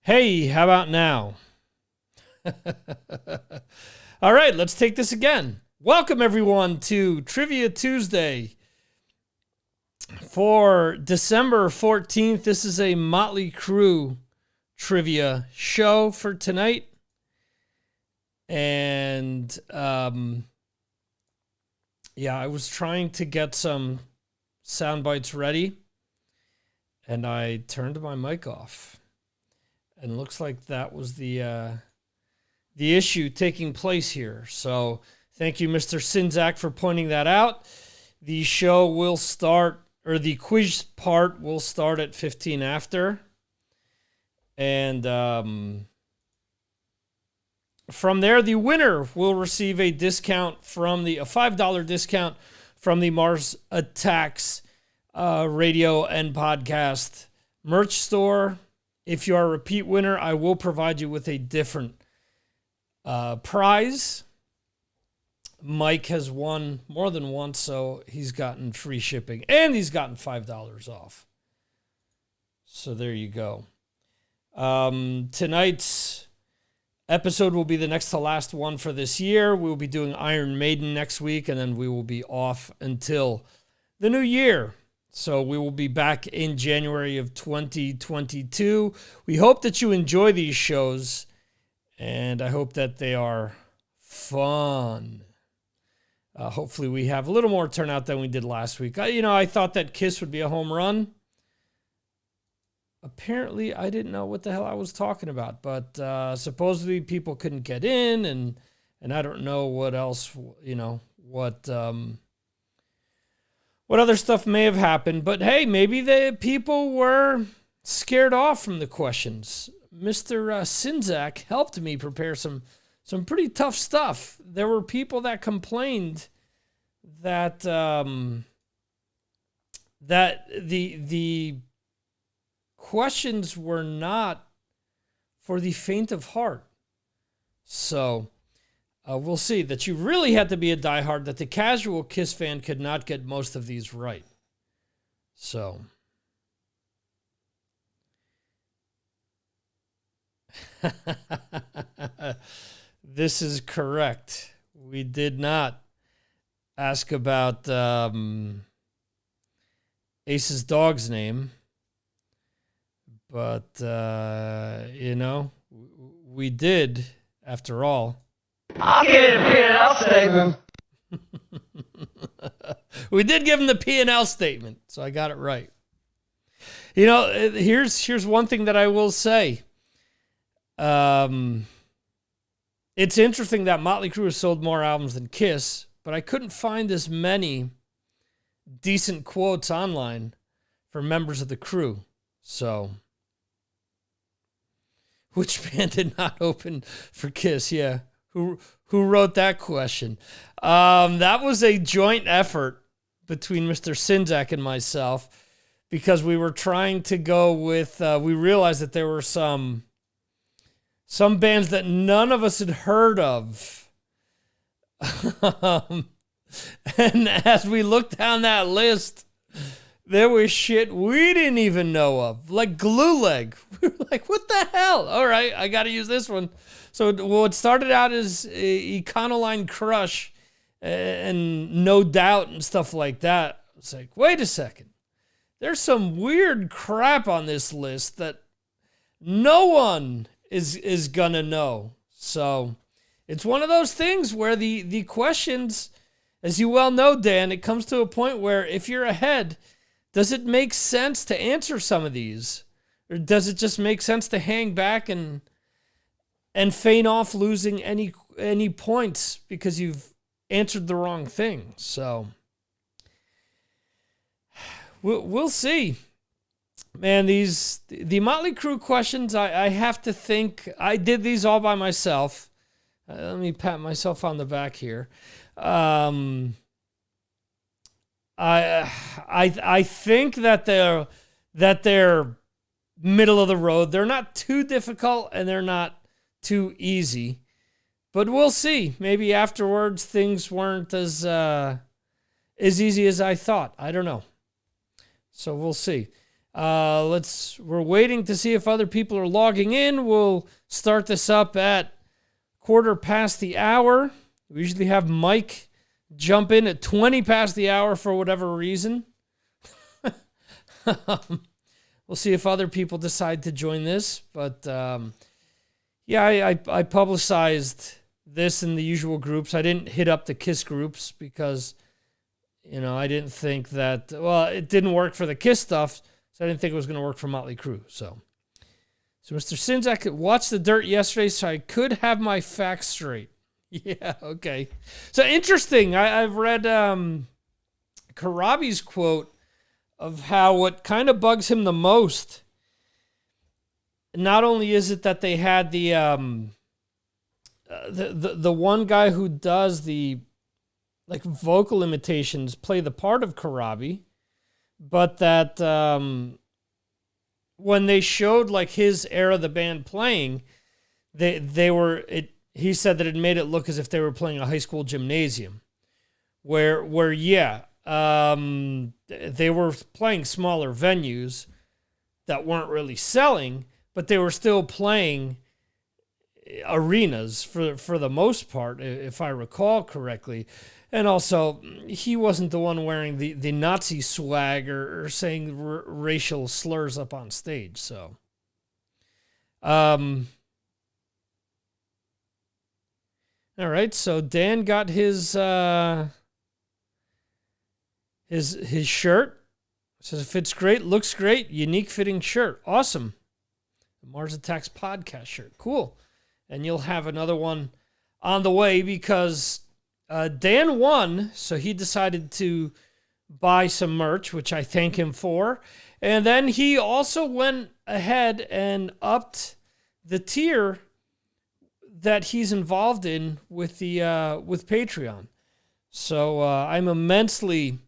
Hey, how about now? All right, let's take this again. Welcome, everyone, to Trivia Tuesday for December 14th. This is a Motley Crue trivia show for tonight. And, I was trying to get some sound bites ready, and I turned my mic off. And looks like that was the issue taking place here. So thank you, Mr. Sixx, for pointing that out. The show will start, or the quiz part will start at 15 after. And from there, the winner will receive a discount from a $5 discount from the Mars Attacks radio and podcast merch store. If you are a repeat winner, I will provide you with a different prize. Mike has won more than once, so he's gotten free shipping, and he's gotten $5 off. So there you go. Tonight's episode will be the next to last one for this year. We'll be doing Iron Maiden next week, and then we will be off until the new year. So we will be back in January of 2022. We hope that you enjoy these shows, and I hope that they are fun. Hopefully we have a little more turnout than we did last week. I thought that Kiss would be a home run. Apparently, I didn't know what the hell I was talking about, but supposedly people couldn't get in, and I don't know what else, what other stuff may have happened, but hey, maybe the people were scared off from the questions. Mr. Sixx helped me prepare some pretty tough stuff. There were people that complained that that the questions were not for the faint of heart. So we'll see that you really had to be a diehard, that the casual Kiss fan could not get most of these right. So this is correct. We did not ask about Ace's dog's name, but we did after all. I'll get a P&L statement. We did give him the P&L statement, so I got it right. Here's one thing that I will say. It's interesting that Motley Crue has sold more albums than Kiss, but I couldn't find as many decent quotes online for members of the crew. So, which band did not open for Kiss? Yeah. Who wrote that question? That was a joint effort between Mr. Sixx and myself, because we were trying to go with, we realized that there were some bands that none of us had heard of. And as we looked down that list, there was shit we didn't even know of, like Glue Leg. We were like, what the hell? All right, I got to use this one. So it started out as Econoline Crush and No Doubt and stuff like that. It's like, wait a second. There's some weird crap on this list that no one is going to know. So it's one of those things where the questions, as you well know, Dan, it comes to a point where if you're ahead, does it make sense to answer some of these? Or does it just make sense to hang back and feign off losing any points because you've answered the wrong thing? So we'll see. Man, the Motley Crue questions, I have to think, I did these all by myself. Let me pat myself on the back here. I think that they're middle of the road. They're not too difficult and they're not too easy, but we'll see. Maybe afterwards things weren't as easy as I thought. I don't know. So we'll see. We're waiting to see if other people are logging in. We'll start this up at 1:15. We usually have Mike jump in at 20 past the hour for whatever reason. We'll see if other people decide to join this. But I publicized this in the usual groups. I didn't hit up the KISS groups because, I didn't think that, it didn't work for the KISS stuff. So I didn't think it was going to work for Motley Crue. So Mr. Sinzak watched the dirt yesterday so I could have my facts straight. Yeah, okay. So interesting. I've read Karabi's quote of how what kind of bugs him the most, not only is it that they had the one guy who does the vocal imitations play the part of Karabi, but that when they showed his era of the band playing, he said that it made it look as if they were playing a high school gymnasium, where they were playing smaller venues that weren't really selling, but they were still playing arenas for the most part, if I recall correctly. And also, he wasn't the one wearing the Nazi swag or saying racial slurs up on stage. So, all right. So Dan got his shirt. Says it fits great, looks great, unique fitting shirt. Awesome. The Mars Attacks podcast shirt. Cool. And you'll have another one on the way because Dan won, so he decided to buy some merch, which I thank him for. And then he also went ahead and upped the tier that he's involved in with with Patreon. So I'm immensely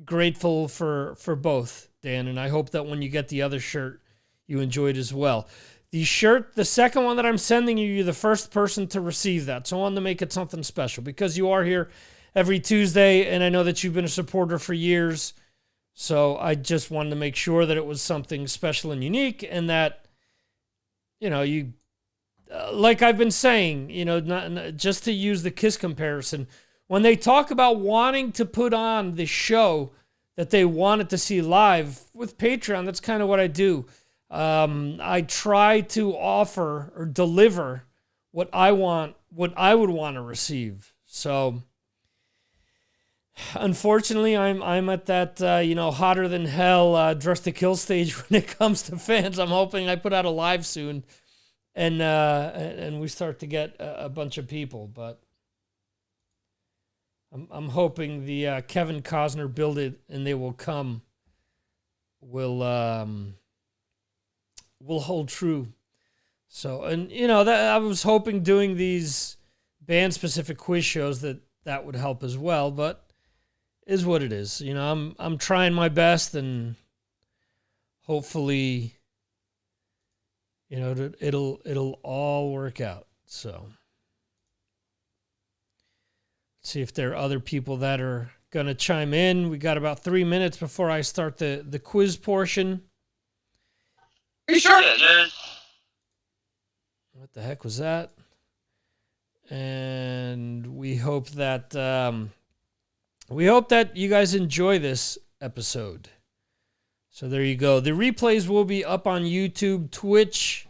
grateful for both, Dan, and I hope that when you get the other shirt, you enjoy it as well. The shirt, the second one that I'm sending you, you're the first person to receive that. So I wanted to make it something special because you are here every Tuesday, and I know that you've been a supporter for years. So I just wanted to make sure that it was something special and unique, and that, you, like I've been saying, not just to use the KISS comparison, when they talk about wanting to put on the show that they wanted to see live with Patreon, that's kind of what I do. I try to offer or deliver what I want, what I would want to receive. So, unfortunately, I'm at that hotter than hell Dress to Kill stage when it comes to fans. I'm hoping I put out a live soon, and we start to get a bunch of people. But I'm hoping the Kevin Costner Build It and They Will Come will hold true. So, and that I was hoping doing these band specific quiz shows that would help as well, but is what it is. I'm trying my best, and hopefully it'll all work out. So let's see if there are other people that are gonna chime in. We got about 3 minutes before I start the quiz portion. You sure did, dude. What the heck was that? And we hope that you guys enjoy this episode. So there you go. The replays will be up on YouTube. Twitch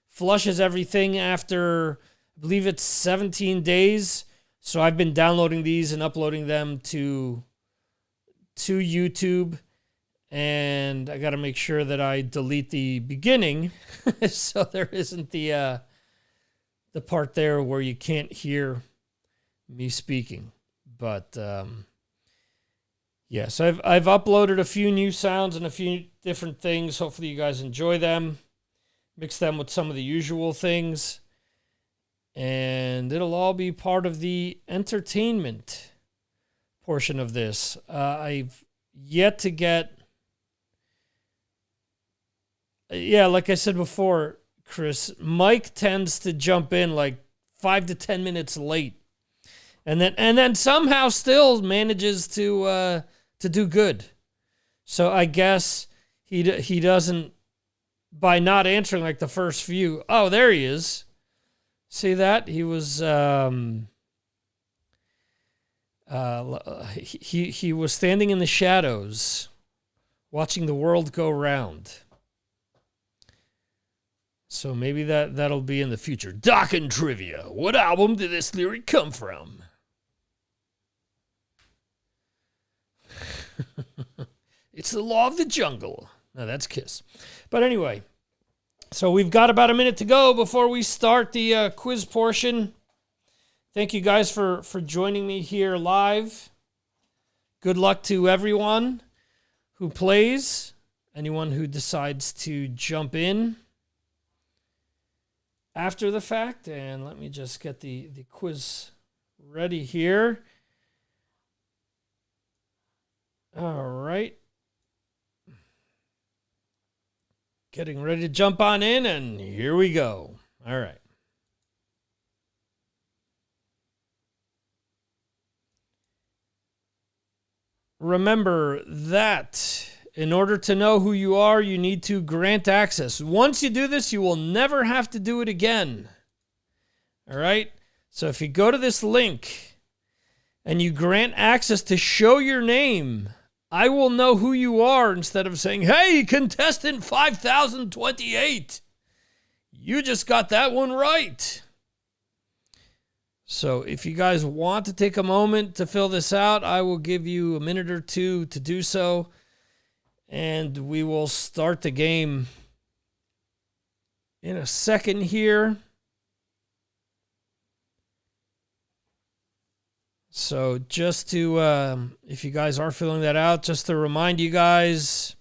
flushes everything after, I believe it's 17 days. So I've been downloading these and uploading them to YouTube. And I got to make sure that I delete the beginning so there isn't the part there where you can't hear me speaking. But so I've uploaded a few new sounds and a few different things. Hopefully you guys enjoy them. Mix them with some of the usual things. And it'll all be part of the entertainment portion of this. I've yet to get... like I said before, Chris, Mike tends to jump in 5 to 10 minutes late, and then somehow still manages to do good. So I guess he doesn't, by not answering like the first few. Oh, there he is. See that? He was he was standing in the shadows, watching the world go round. So maybe that'll be in the future. Dokken trivia. What album did this lyric come from? It's the law of the jungle. No, that's Kiss. But anyway, so we've got about a minute to go before we start the quiz portion. Thank you guys for joining me here live. Good luck to everyone who plays, anyone who decides to jump in after the fact. And let me just get the quiz ready here. All right. Getting ready to jump on in, and here we go. All right. Remember that in order to know who you are, you need to grant access. Once you do this, you will never have to do it again. All right? So if you go to this link and you grant access to show your name, I will know who you are instead of saying, hey, contestant 5028. You just got that one right. So if you guys want to take a moment to fill this out, I will give you a minute or two to do so. And we will start the game in a second here. So just to, if you guys are filling that out, just to remind you guys,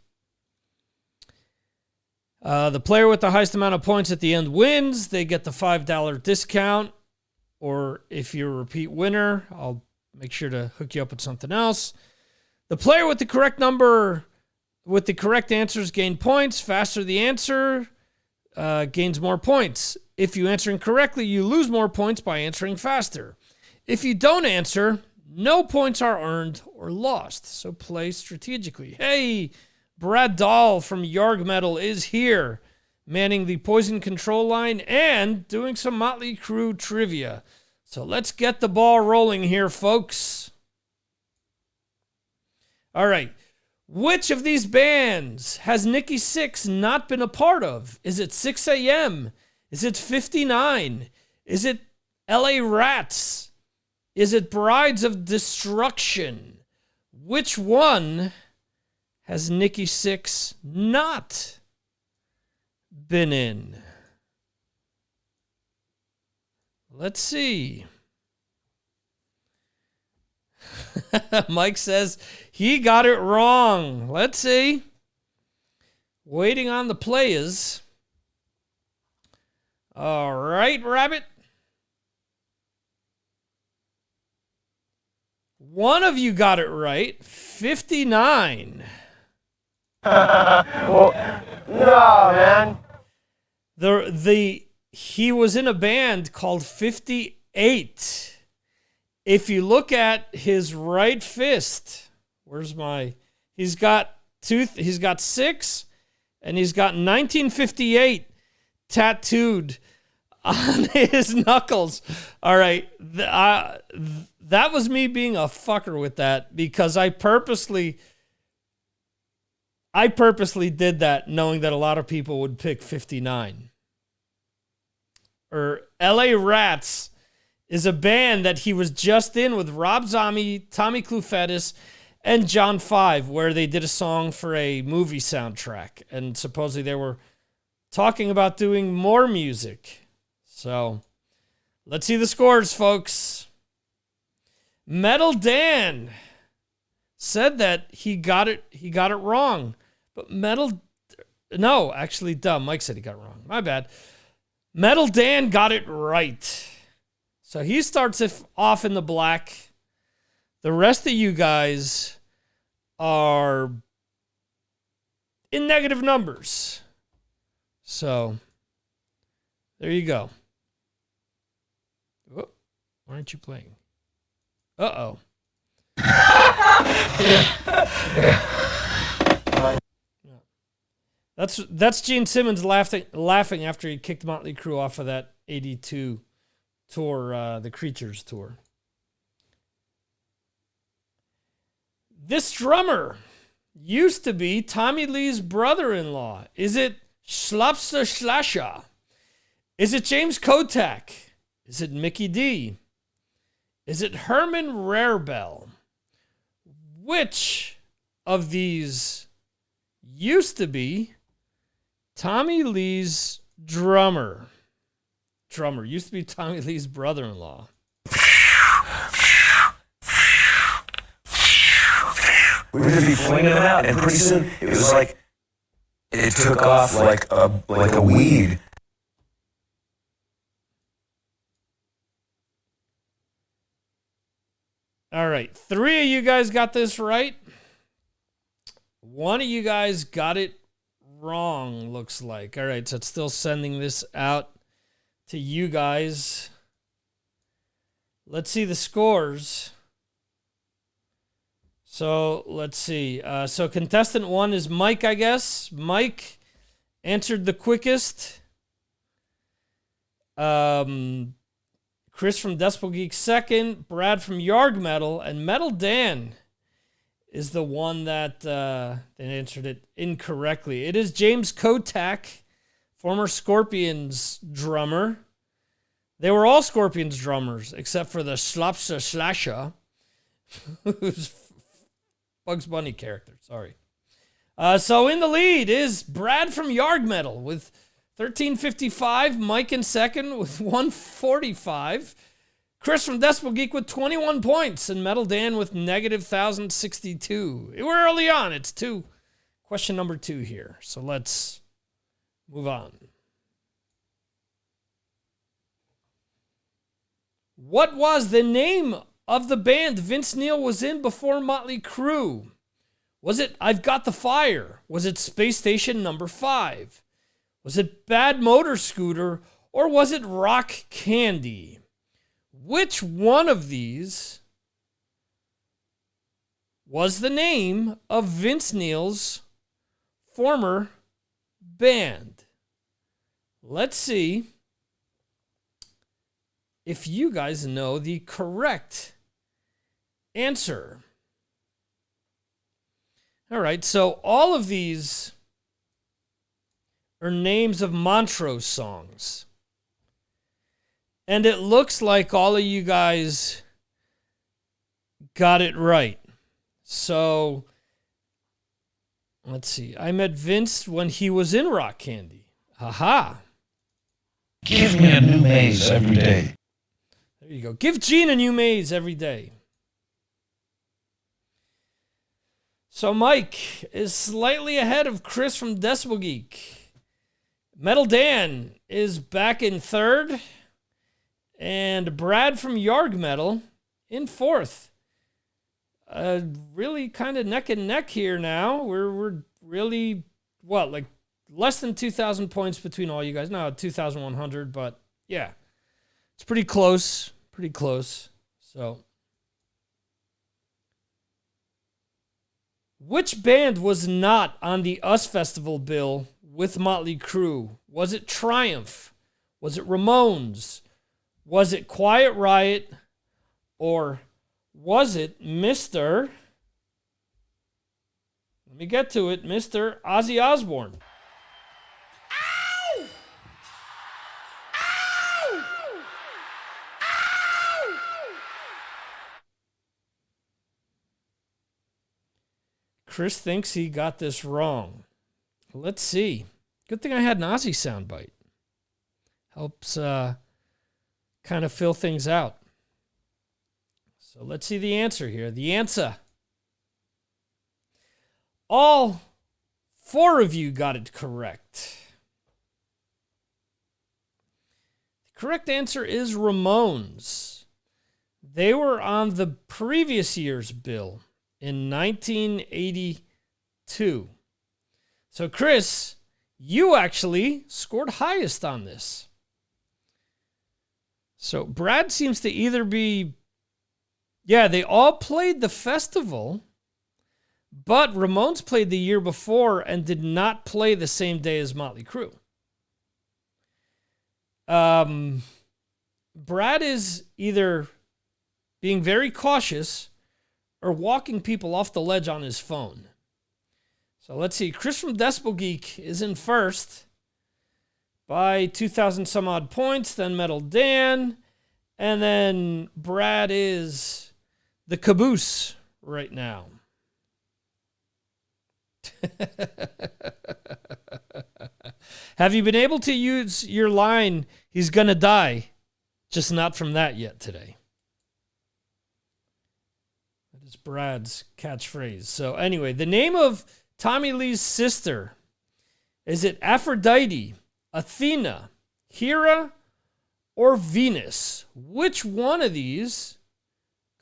the player with the highest amount of points at the end wins. They get the $5 discount. Or if you're a repeat winner, I'll make sure to hook you up with something else. The player with the correct number, with the correct answers gain points. Faster the answer gains more points. If you answer incorrectly, you lose more points by answering faster. If you don't answer, no points are earned or lost. So play strategically. Hey, Brad Dahl from Yarg Metal is here, manning the poison control line and doing some Motley Crue trivia. So let's get the ball rolling here, folks. All right. Which of these bands has Nikki Sixx not been a part of? Is it 6 a.m.? Is it 59? Is it LA Rats? Is it Brides of Destruction? Which one has Nikki Sixx not been in? Let's see. Mike says he got it wrong. Let's see. Waiting on the players. All right, Rabbit. One of you got it right. 59. Well, no, man. He was in a band called 58. If you look at his right fist, he's got 6 and he's got 1958 tattooed on his knuckles. All right. That was me being a fucker with that because I purposely did that knowing that a lot of people would pick 59. Or LA Rats is a band that he was just in with Rob Zombie, Tommy Clufetis, and John Five, where they did a song for a movie soundtrack. And supposedly they were talking about doing more music. So let's see the scores, folks. Metal Dan said that he got it wrong. But Mike said he got it wrong. My bad. Metal Dan got it right. So he starts off in the black. The rest of you guys are in negative numbers. So there you go. Whoop. Why aren't you playing? Uh-oh. That's Gene Simmons laughing after he kicked Motley Crue off of that 82 tour, the Creatures tour. This drummer used to be Tommy Lee's brother-in-law. Is it Schlapster Schlasha? Is it James Kotak? Is it Mickey D? Is it Herman Rarebell? Which of these used to be Tommy Lee's drummer? Used to be Tommy Lee's brother-in-law. We would just be flinging them out, and pretty soon it was like it took off like a weed. All right, 3 of you guys got this right. 1 of you guys got it wrong, looks like. All right, so it's still sending this out to you guys. Let's see the scores. So let's see. So contestant 1 is Mike, I guess. Mike answered the quickest. Chris from Decibel Geek second. Brad from Yarg Metal. And Metal Dan is the one that answered it incorrectly. It is James Kotak, former Scorpions drummer. They were all Scorpions drummers, except for the Schlapsa Slasha, who's Bugs Bunny character, sorry. So in the lead is Brad from Yarg Metal with 1355. Mike in second with 145. Chris from Decibel Geek with 21 points. And Metal Dan with negative 1,062. We're early on. It's question number 2 here. So let's move on. What was the name of the band Vince Neil was in before Motley Crue? Was it I've Got the Fire? Was it Space Station Number 5? Was it Bad Motor Scooter? Or was it Rock Candy? Which one of these was the name of Vince Neil's former band? Let's see if you guys know the correct answer. All right, so all of these are names of Montrose songs. And it looks like all of you guys got it right. So, let's see. I met Vince when he was in Rock Candy. Haha. Give me a new maze every day. There you go. Give Gene a new maze every day. So Mike is slightly ahead of Chris from Decibel Geek. Metal Dan is back in third. And Brad from Yarg Metal in fourth. Really kind of neck and neck here now. We're really, like less than 2,000 points between all you guys. No, 2,100, but yeah. It's pretty close. Pretty close. So, which band was not on the US Festival bill with Motley Crue? Was it Triumph? Was it Ramones? Was it Quiet Riot? Or was it Mr. Let me get to it, Mr. Ozzy Osbourne? Ow! Ow! Ow! Chris thinks he got this wrong. Let's see. Good thing I had an Ozzy soundbite. Helps kind of fill things out. So let's see the answer here. The answer. All 4 of you got it correct. The correct answer is Ramones. They were on the previous year's bill in 1982. So Chris, you actually scored highest on this. So Brad seems to either be, they all played the festival, But Ramones played the year before and did not play the same day as Motley Crue. Brad is either being very cautious or walking people off the ledge on his phone. So let's see. Chris from Decibel Geek is in first by 2,000 some odd points. Then Metal Dan. And then Brad is the caboose right now. Have you been able to use your line, he's gonna die? Just not from that yet today. That is Brad's catchphrase. So anyway, the name of Tommy Lee's sister, is it Aphrodite, Athena, Hera, or Venus? Which one of these,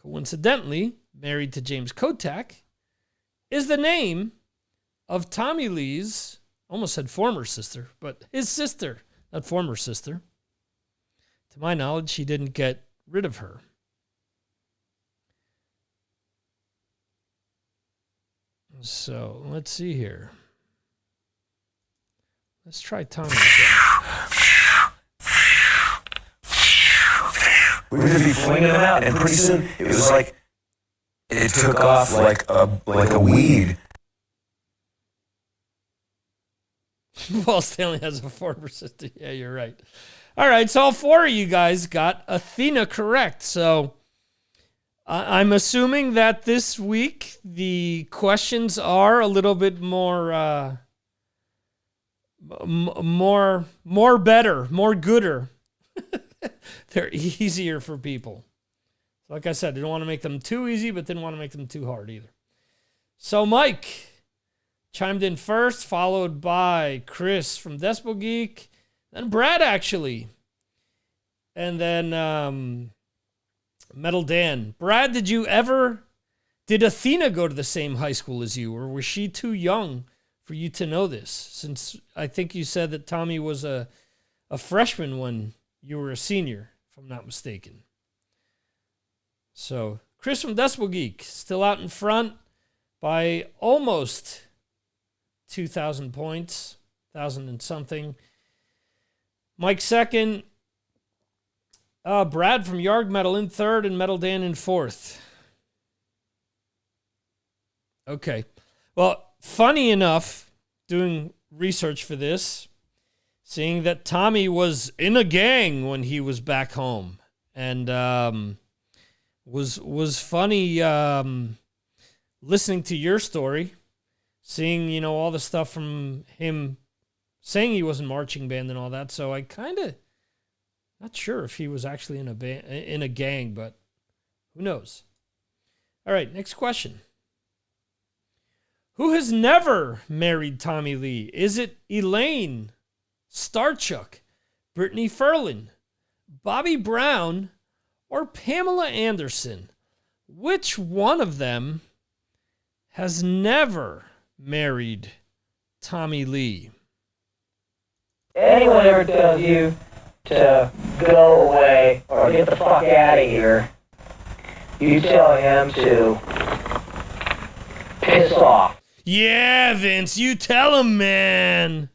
coincidentally married to James Kotak, is the name of Tommy Lee's, almost said former sister, but his sister, not former sister. To my knowledge, he didn't get rid of her. So let's see here. Let's try Tommy again. We would just be flinging them out, and pretty soon it was like it took off like a weed. Paul Stanley has a former sister. Yeah, you're right. All right, so all four of you guys got Athena correct. So I'm assuming that this week the questions are a little bit more better, more gooder. They're easier for people. Like I said, I don't want to make them too easy, but didn't want to make them too hard either. So Mike chimed in first, followed by Chris from Decibel Geek, then Brad, actually. And then Metal Dan. Brad, did Athena go to the same high school as you, or was she too young for you to know this? Since I think you said that Tommy was a freshman when you were a senior, if I'm not mistaken. So Chris from Decibel Geek, still out in front by almost 2,000 points, 1,000 and something. Mike second. Brad from Yarg Metal in third, and Metal Dan in fourth. Okay. Well, funny enough, doing research for this, seeing that Tommy was in a gang when he was back home, and was funny listening to your story, seeing, all the stuff from him saying he was in marching band and all that. So I kind of not sure if he was actually in a gang, but who knows? All right, next question. Who has never married Tommy Lee? Is it Elaine Starchuk, Brittany Ferlin, Bobby Brown, or Pamela Anderson? Which one of them has never married Tommy Lee? Anyone ever tells you to go away or get the fuck out of here, you tell him to piss off. Yeah, Vince, you tell him, man.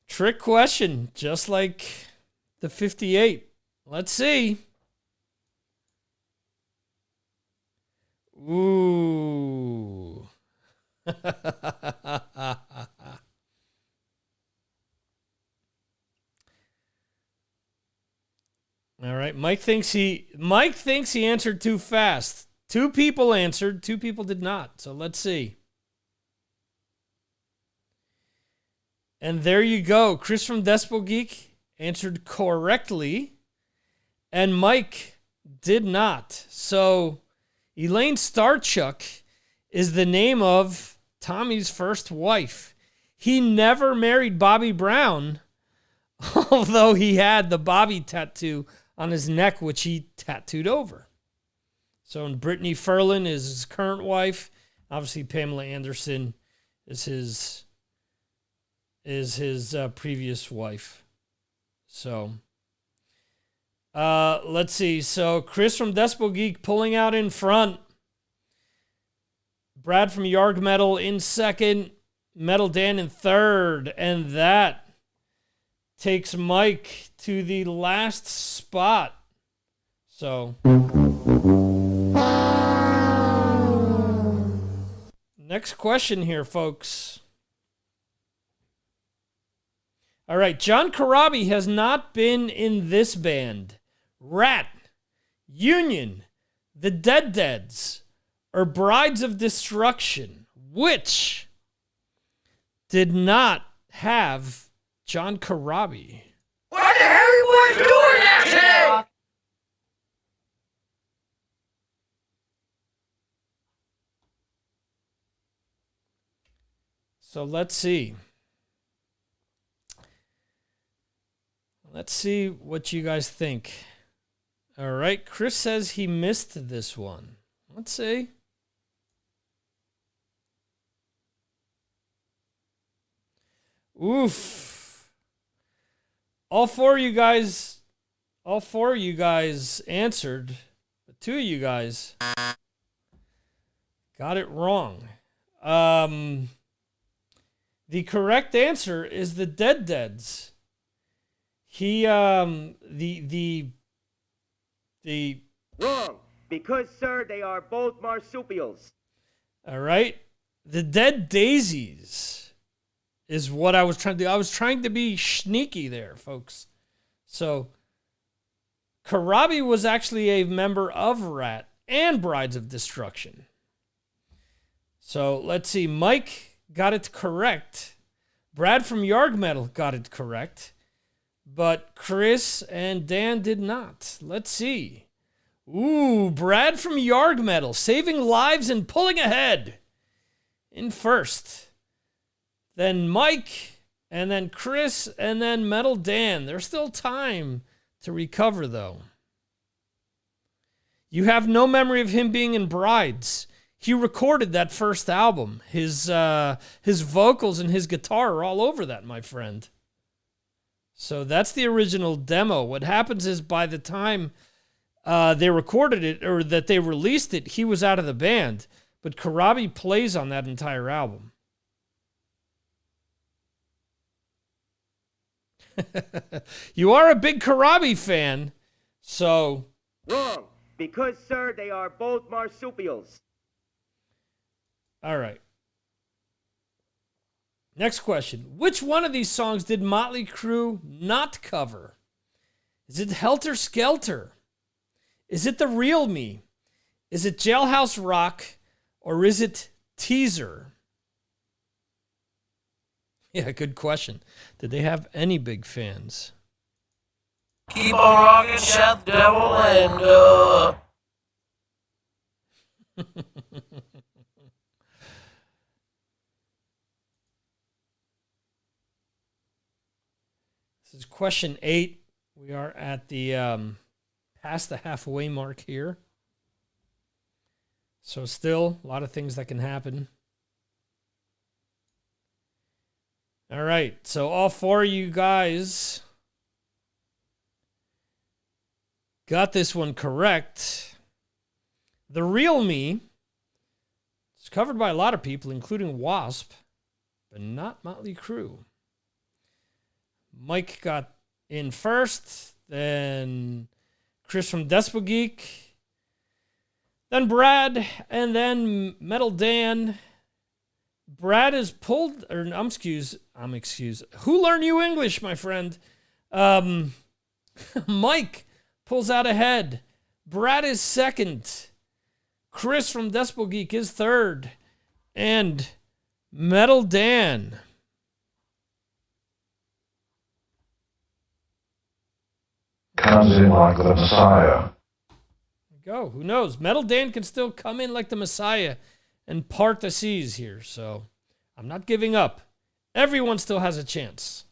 Trick question, just like the 58. Let's see. Ooh. All right, Mike thinks he answered too fast. 2 people answered, 2 people did not. So let's see. And there you go. Chris from Decibel Geek answered correctly, and Mike did not. So Elaine Starchuk is the name of Tommy's first wife. He never married Bobby Brown, although he had the Bobby tattoo on his neck, which he tattooed over. So, and Brittany Ferlin is his current wife. Obviously, Pamela Anderson is his previous wife. So, let's see. So, Chris from Decibel Geek pulling out in front. Brad from Yarg Metal in second. Metal Dan in third. And that takes Mike to the last spot. So, next question here, folks. All right, John Corabi has not been in this band. Rat, Union, The Dead Deads, or Brides of Destruction. Which did not have John Corabi? What the hell are you boys doing out today? So let's see. Let's see what you guys think. All right, Chris says he missed this one. Let's see. Oof. All four of you guys answered, but two of you guys got it wrong. The correct answer is the Dead Deads. He Wrong, because, sir, they are both marsupials. All right. The Dead Daisies is what I was trying to do. I was trying to be sneaky there, folks. So, Corabi was actually a member of Rat and Brides of Destruction. So, let's see. Mike got it correct. Brad from Yarg Metal got it correct. But Chris and Dan did not. Let's see. Ooh, Brad from Yarg Metal, saving lives and pulling ahead in first. Then Mike, and then Chris, and then Metal Dan. There's still time to recover, though. You have no memory of him being in Brides. He recorded that first album. His vocals and his guitar are all over that, my friend. So that's the original demo. What happens is by the time they recorded it or that they released it, he was out of the band. But Corabi plays on that entire album. You are a big Corabi fan, so... Wrong, because, sir, they are both marsupials. All right. Next question. Which one of these songs did Motley Crue not cover? Is it Helter Skelter? Is it The Real Me? Is it Jailhouse Rock? Or is it Teaser? Yeah, good question. Did they have any big fans? Keep on rocking, shout the devil, and This is question 8. We are at the past the halfway mark here. So still a lot of things that can happen. All right. So all four of you guys got this one correct. The Real Me is covered by a lot of people, including Wasp, but not Motley Crue. Mike got in first, then Chris from Despo Geek, then Brad, and then Metal Dan. Brad is pulled, or I'm excused. Who learned you English, my friend? Mike pulls out ahead. Brad is second. Chris from Despo Geek is third. And Metal Dan comes in like the Messiah. go. Who knows? Metal Dan can still come in like the Messiah and part the seas here. So I'm not giving up. Everyone still has a chance.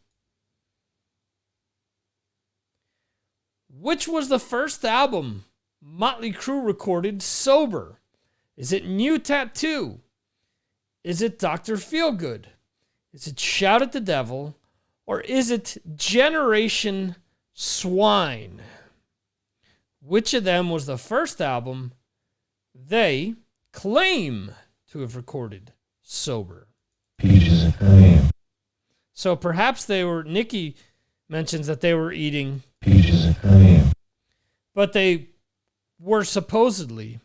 Which was the first album Motley Crue recorded sober? Is it New Tattoo? Is it Dr. Feelgood? Is it Shout at the Devil? Or is it Generation Swine? Which of them was the first album they claim to have recorded sober. Peaches and cream. So perhaps Nikki mentions that they were eating, Peaches and cream. but they were supposedly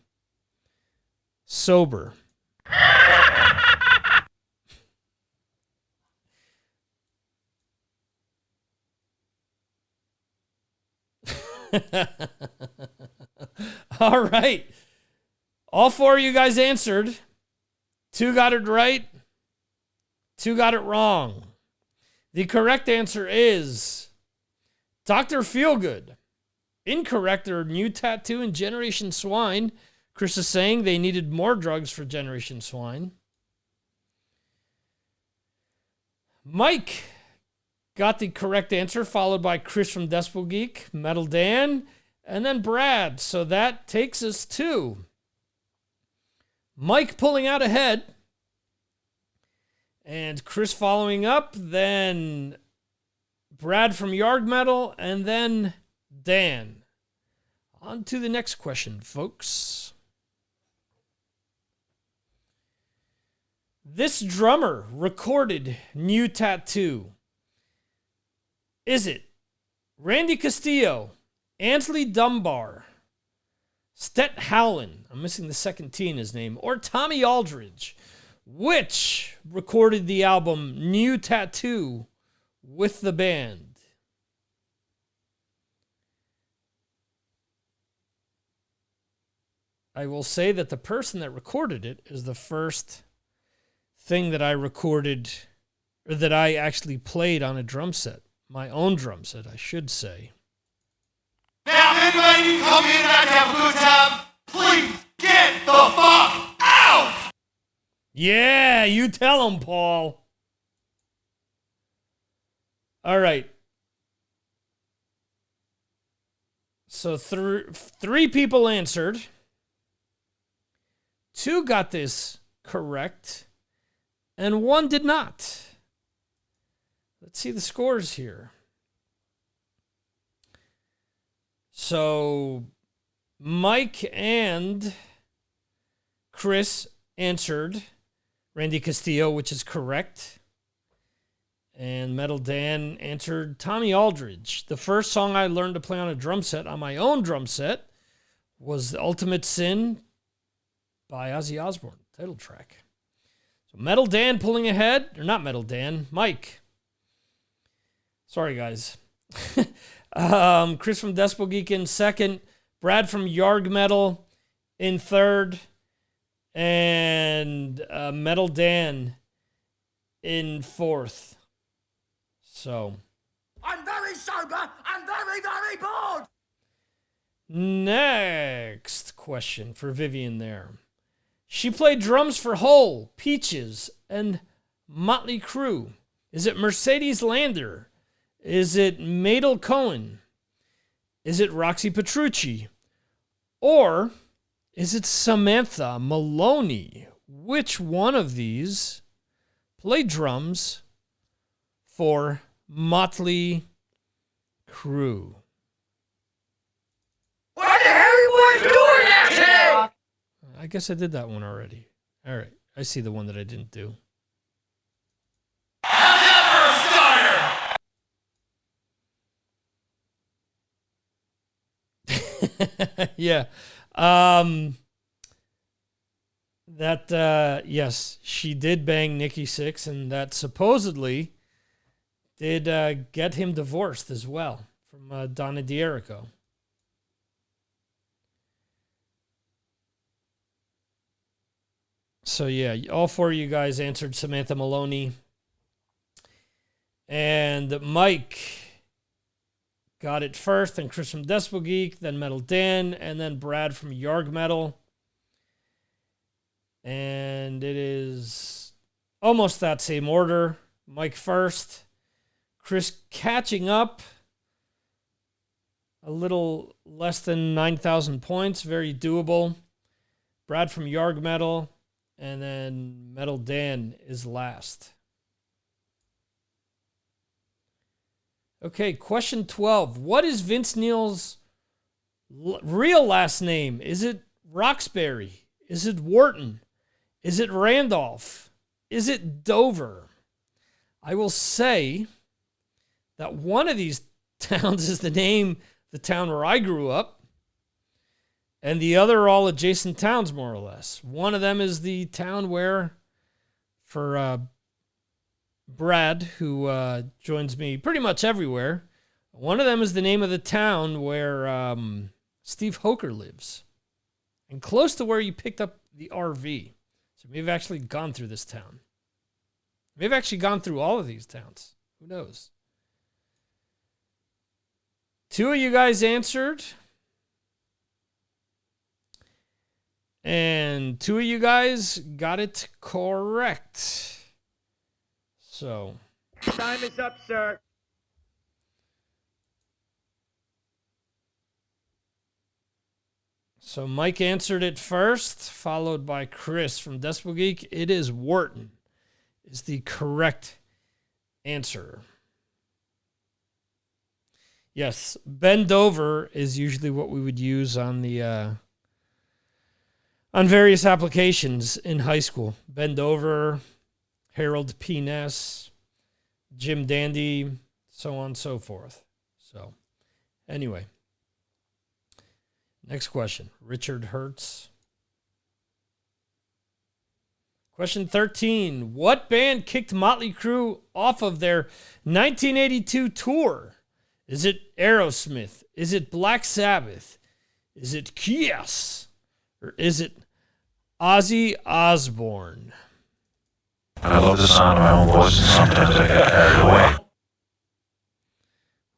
sober. All right. All four of you guys answered. 2 got it right. 2 got it wrong. The correct answer is Dr. Feelgood. Incorrect. There are new tattoo and Generation Swine. Chris is saying they needed more drugs for Generation Swine. Mike got the correct answer, followed by Chris from Decibel Geek, Metal Dan, and then Brad. So that takes us to Mike pulling out ahead, and Chris following up, then Brad from Yard Metal, and then Dan. On to the next question, folks. This drummer recorded New Tattoo. Is it Randy Castillo, Ansley Dunbar, Stet Howland, I'm missing the second T in his name, or Tommy Aldridge? Which recorded the album New Tattoo with the band? I will say that the person that recorded it is the first thing that I recorded, or that I actually played on a drum set. My own drum set, I should say. Now, if anybody come in and have a good time, please get the fuck out! Yeah, you tell him, Paul. All right. So three people answered. 2 got this correct, and 1 did not. Let's see the scores here. So Mike and Chris answered Randy Castillo, which is correct. And Metal Dan answered Tommy Aldridge. The first song I learned to play on a drum set, on my own drum set, was The Ultimate Sin by Ozzy Osbourne, title track. So Metal Dan pulling ahead, or not Metal Dan, Mike. Sorry, guys. Chris from Decibel Geek in second, Brad from Yarg Metal in third, and Metal Dan in fourth. So I'm very sober and very, very bored! next question for Vivian there. She played drums for Hole, Peaches, and Motley Crue. Is it Mercedes Lander? Is it Madel Cohen? Is it Roxy Petrucci? Or is it Samantha Maloney? Which one of these played drums for Motley Crue? What the hell are you boys doing out here? I guess I did that one already. All right. I see the one that I didn't do. Yeah. Yes, she did bang Nikki Sixx, and that supposedly did get him divorced as well from Donna D'Erico. So yeah, all 4 of you guys answered Samantha Maloney. And Mike got it first, and Chris from Decibel Geek, then Metal Dan, and then Brad from Yarg Metal. And it is almost that same order. Mike first, Chris catching up, a little less than 9,000 points, very doable. Brad from Yarg Metal, and then Metal Dan is last. Okay, question 12. What is Vince Neil's real last name? Is it Roxbury? Is it Wharton? Is it Randolph? Is it Dover? I will say that one of these towns is the name, the town where I grew up, and the other are all adjacent towns, more or less. One of them is the town where, for Brad, who joins me pretty much everywhere, one of them is the name of the town where Steve Hoker lives, and close to where you picked up the RV. So maybe I've actually gone through this town. Maybe I've actually gone through all of these towns. Who knows? 2 of you guys answered. And 2 of you guys got it correct. So. Time is up, sir. So Mike answered it first, followed by Chris from Decibel Geek. It is Wharton is the correct answer. Yes, bend over is usually what we would use on the on various applications in high school. Bend over, Harold P. Ness, Jim Dandy, so on and so forth. So, anyway. Next question. Richard Hertz. Question 13. What band kicked Motley Crue off of their 1982 tour? Is it Aerosmith? Is it Black Sabbath? Is it Kiss? Or is it Ozzy Osbourne? I love the sound of my own voice, and sometimes I get carried away.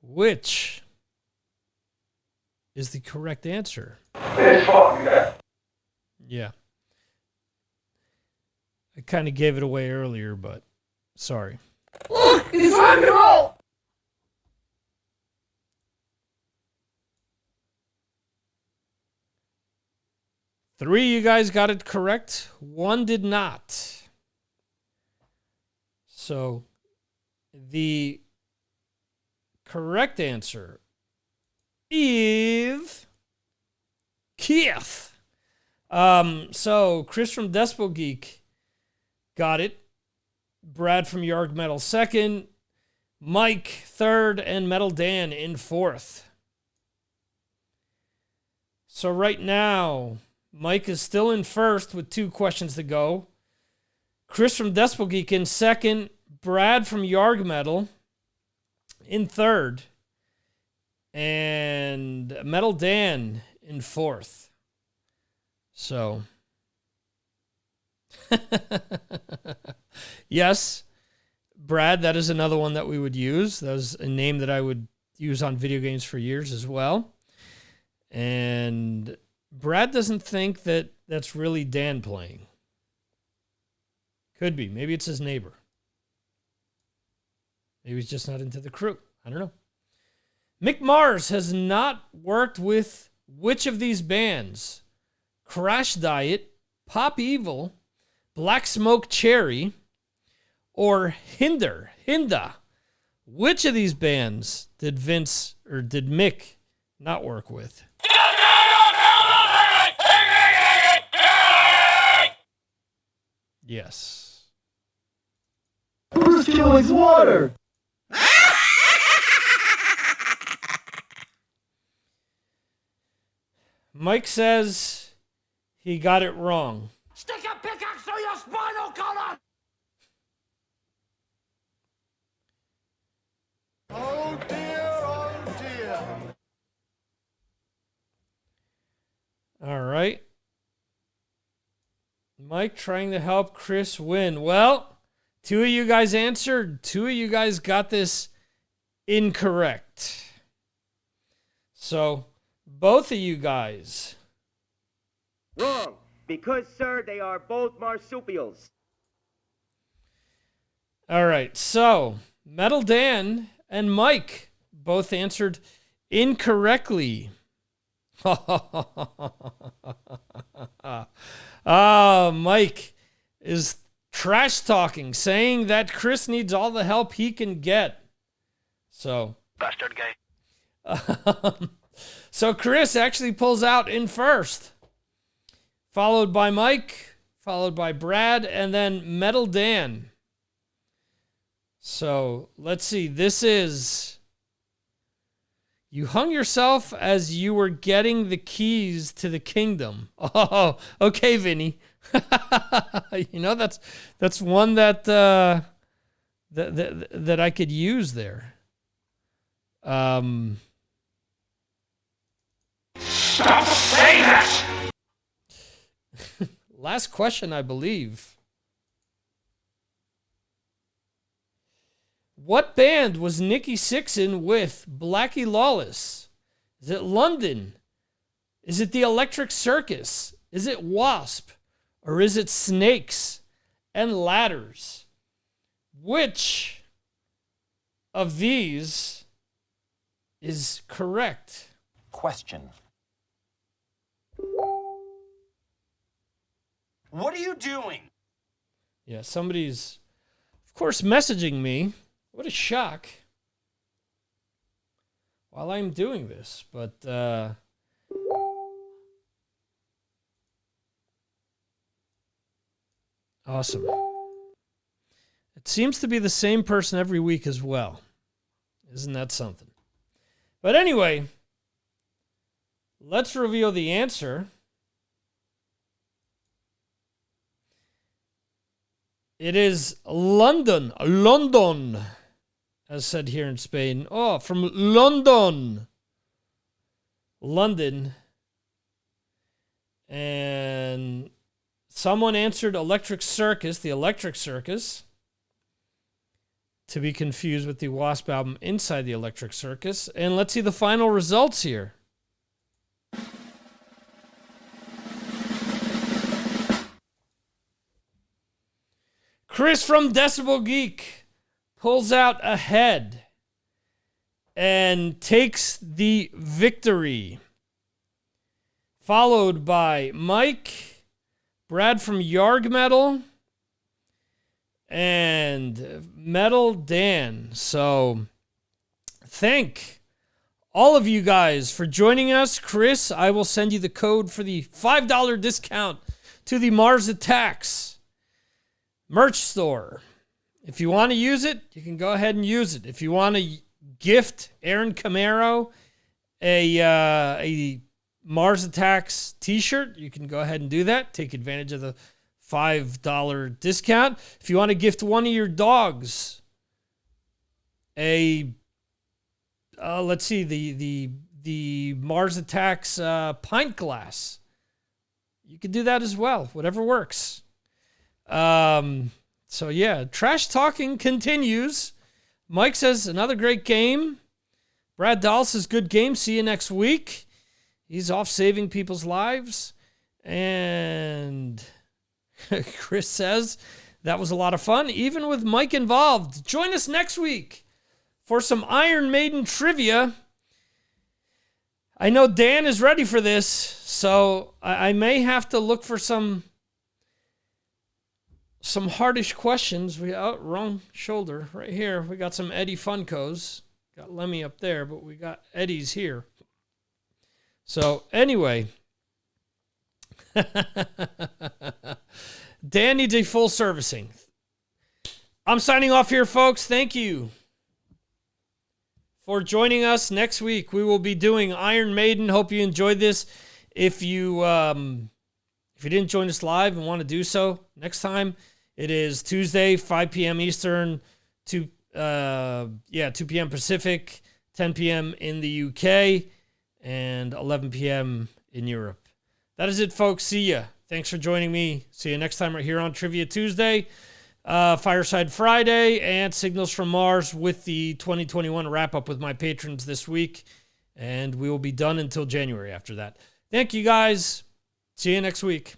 Which is the correct answer? Yeah. I kind of gave it away earlier, but sorry. Look, it's rock and roll! Three of you guys got it correct. One did not. So the correct answer is Keith. So Chris from Decibel Geek got it. Brad from Yarg Metal second. Mike third, and Metal Dan in fourth. So right now, Mike is still in first with 2 questions to go. Chris from Decibel Geek in second. Brad from Yarg Metal in third. And Metal Dan in fourth. So, yes, Brad, that is another one that we would use. That was a name that I would use on video games for years as well. And Brad doesn't think that that's really Dan playing. Could be. Maybe it's his neighbor. Maybe he's just not into the Crew. I don't know. Mick Mars has not worked with which of these bands? Crash Diet, Pop Evil, Black Smoke Cherry, or Hinda. Which of these bands did Mick not work with? Yes. Who's killing water? Mike says he got it wrong. Stick a pickaxe through your spinal column! Oh dear, oh dear. All right. Mike trying to help Chris win. Well, 2 of you guys answered. 2 of you guys got this incorrect. So, both of you guys. Wrong. Because, sir, they are both marsupials. All right. So, Metal Dan and Mike both answered incorrectly. Mike is trash talking, saying that Chris needs all the help he can get. So, Bastard gay. so Chris actually pulls out in first, followed by Mike, followed by Brad, and then Metal Dan. So let's see. This is... You hung yourself as you were getting the keys to the kingdom. Oh, okay, Vinny. You know, that's one that that I could use there. Stop saying that! Last question, I believe. What band was Nikki Sixx in with Blackie Lawless? Is it London? Is it the Electric Circus? Is it Wasp? Or is it Snakes and Ladders? Which of these is correct? Question. What are you doing? Yeah, somebody's, of course, messaging me. What a shock. While I'm doing this, but awesome. It seems to be the same person every week as well. Isn't that something? But anyway, let's reveal the answer. It is London, as said here in Spain. Oh, from London. London. And someone answered Electric Circus, the Electric Circus, to be confused with the Wasp album Inside the Electric Circus. And let's see the final results here. Chris from Decibel Geek pulls out ahead and takes the victory. Followed by Mike, Brad from Yarg Metal, and Metal Dan. So thank all of you guys for joining us. Chris, I will send you the code for the $5 discount to the Mars Attacks merch store. If you want to use it, you can go ahead and use it. If you want to gift Aaron Camaro a Mars Attacks t-shirt, you can go ahead and do that. Take advantage of the $5 discount. If you want to gift one of your dogs the Mars Attacks pint glass, you can do that as well. Whatever works. So yeah, trash talking continues. Mike says another great game. Brad Dahl says good game. See you next week. He's off saving people's lives. And Chris says that was a lot of fun, even with Mike involved. Join us next week for some Iron Maiden trivia. I know Dan is ready for this, so I may have to look for some hardish questions. Wrong shoulder right here. We got some Eddie Funkos. Got Lemmy up there, but we got Eddie's here. So anyway, Dan needs a full servicing. I'm signing off here, folks. Thank you for joining us. Next week we will be doing Iron Maiden. Hope you enjoyed this. If you didn't join us live and want to do so, next time it is Tuesday, 5 p.m. Eastern, 2 p.m. Pacific, 10 p.m. in the UK, and 11 p.m. in Europe. That is it, folks. See ya. Thanks for joining me. See you next time right here on Trivia Tuesday, Fireside Friday, and Signals from Mars with the 2021 wrap-up with my patrons this week. And we will be done until January after that. Thank you, guys. See you next week.